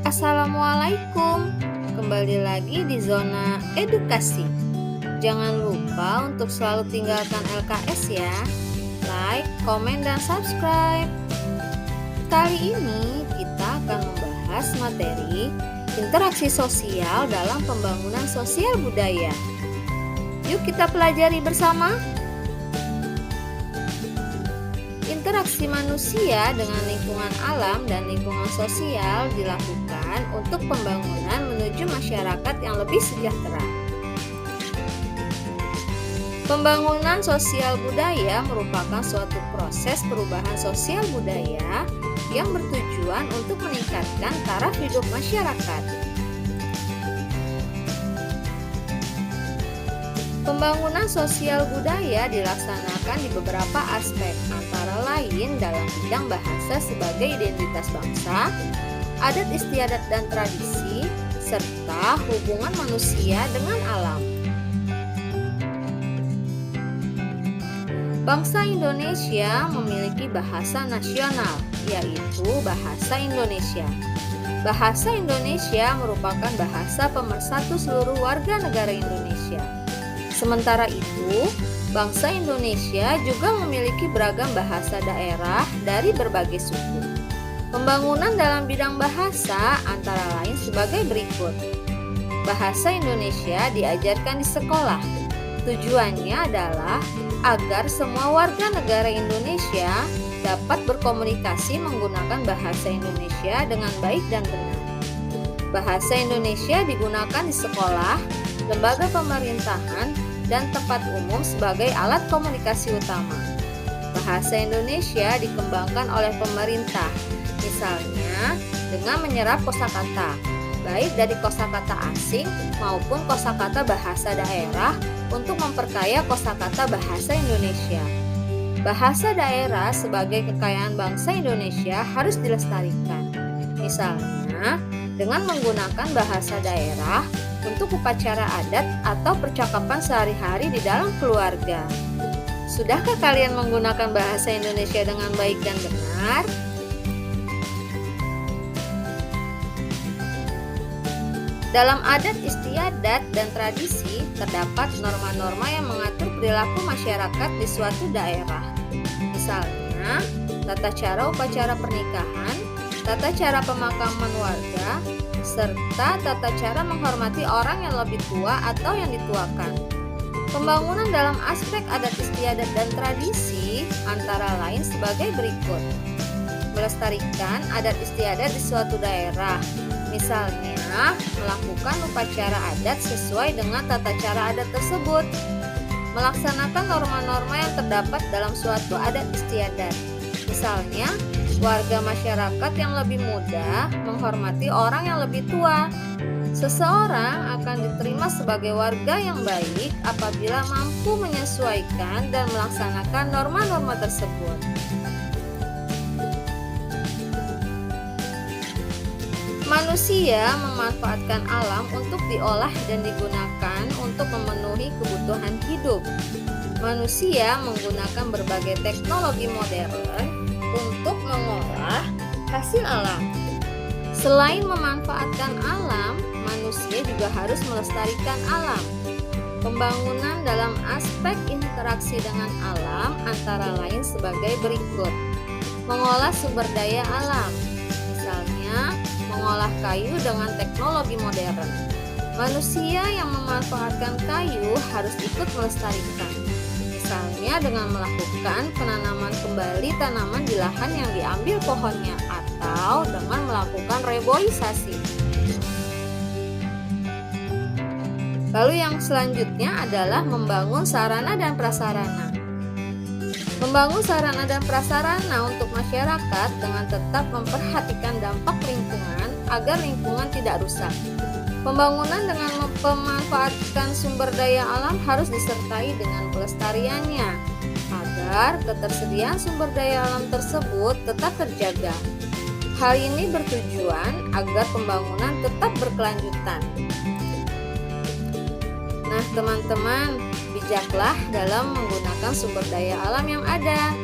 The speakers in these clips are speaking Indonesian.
Assalamualaikum, kembali lagi di zona edukasi. Jangan lupa untuk selalu tinggalkan LKS ya. Like, komen, dan subscribe. Kali ini kita akan membahas materi interaksi sosial dalam pembangunan sosial budaya. Yuk kita pelajari bersama. Interaksi manusia dengan lingkungan alam dan lingkungan sosial dilakukan untuk pembangunan menuju masyarakat yang lebih sejahtera. Pembangunan sosial budaya merupakan suatu proses perubahan sosial budaya yang bertujuan untuk meningkatkan taraf hidup masyarakat. Pembangunan sosial budaya dilaksanakan di beberapa aspek, antara lain dalam bidang bahasa sebagai identitas bangsa, adat istiadat dan tradisi, serta hubungan manusia dengan alam. Bangsa Indonesia memiliki bahasa nasional, yaitu Bahasa Indonesia. Bahasa Indonesia merupakan bahasa pemersatu seluruh warga negara Indonesia. Sementara itu, bangsa Indonesia juga memiliki beragam bahasa daerah dari berbagai suku. Pembangunan dalam bidang bahasa antara lain sebagai berikut. Bahasa Indonesia diajarkan di sekolah. Tujuannya adalah agar semua warga negara Indonesia dapat berkomunikasi menggunakan bahasa Indonesia dengan baik dan benar. Bahasa Indonesia digunakan di sekolah, lembaga pemerintahan, dan tempat umum sebagai alat komunikasi utama. Bahasa Indonesia dikembangkan oleh pemerintah, misalnya dengan menyerap kosakata, baik dari kosakata asing maupun kosakata bahasa daerah untuk memperkaya kosakata bahasa Indonesia. Bahasa daerah sebagai kekayaan bangsa Indonesia harus dilestarikan. Misalnya, dengan menggunakan bahasa daerah untuk upacara adat atau percakapan sehari-hari di dalam keluarga. Sudahkah kalian menggunakan bahasa Indonesia dengan baik dan benar? Dalam adat istiadat dan tradisi, terdapat norma-norma yang mengatur perilaku masyarakat di suatu daerah. Misalnya, tata cara upacara pernikahan, tata cara pemakaman warga, serta tata cara menghormati orang yang lebih tua atau yang dituakan. Pembangunan dalam aspek adat istiadat dan tradisi antara lain sebagai berikut. Melestarikan adat istiadat di suatu daerah, misalnya melakukan upacara adat sesuai dengan tata cara adat tersebut. Melaksanakan norma-norma yang terdapat dalam suatu adat istiadat, misalnya warga masyarakat yang lebih muda menghormati orang yang lebih tua. Seseorang akan diterima sebagai warga yang baik apabila mampu menyesuaikan dan melaksanakan norma-norma tersebut. Manusia memanfaatkan alam untuk diolah dan digunakan untuk memenuhi kebutuhan hidup. Manusia menggunakan berbagai teknologi modern untuk mengolah hasil alam. Selain memanfaatkan alam, manusia juga harus melestarikan alam. Pembangunan dalam aspek interaksi dengan alam antara lain sebagai berikut. Mengolah sumber daya alam, misalnya mengolah kayu dengan teknologi modern. Manusia yang memanfaatkan kayu harus ikut melestarikan, misalnya dengan melakukan penanaman kembali tanaman di lahan yang diambil pohonnya atau dengan melakukan reboisasi. Lalu yang selanjutnya adalah membangun sarana dan prasarana. Membangun sarana dan prasarana untuk masyarakat dengan tetap memperhatikan dampak lingkungan agar lingkungan tidak rusak. Pembangunan dengan memanfaatkan sumber daya alam harus disertai dengan pelestariannya, agar ketersediaan sumber daya alam tersebut tetap terjaga. Hal ini bertujuan agar pembangunan tetap berkelanjutan. Nah, teman-teman, bijaklah dalam menggunakan sumber daya alam yang ada.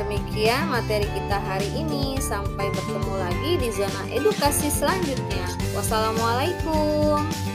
Demikian materi kita hari ini. Sampai bertemu lagi di zona edukasi selanjutnya. Wassalamualaikum.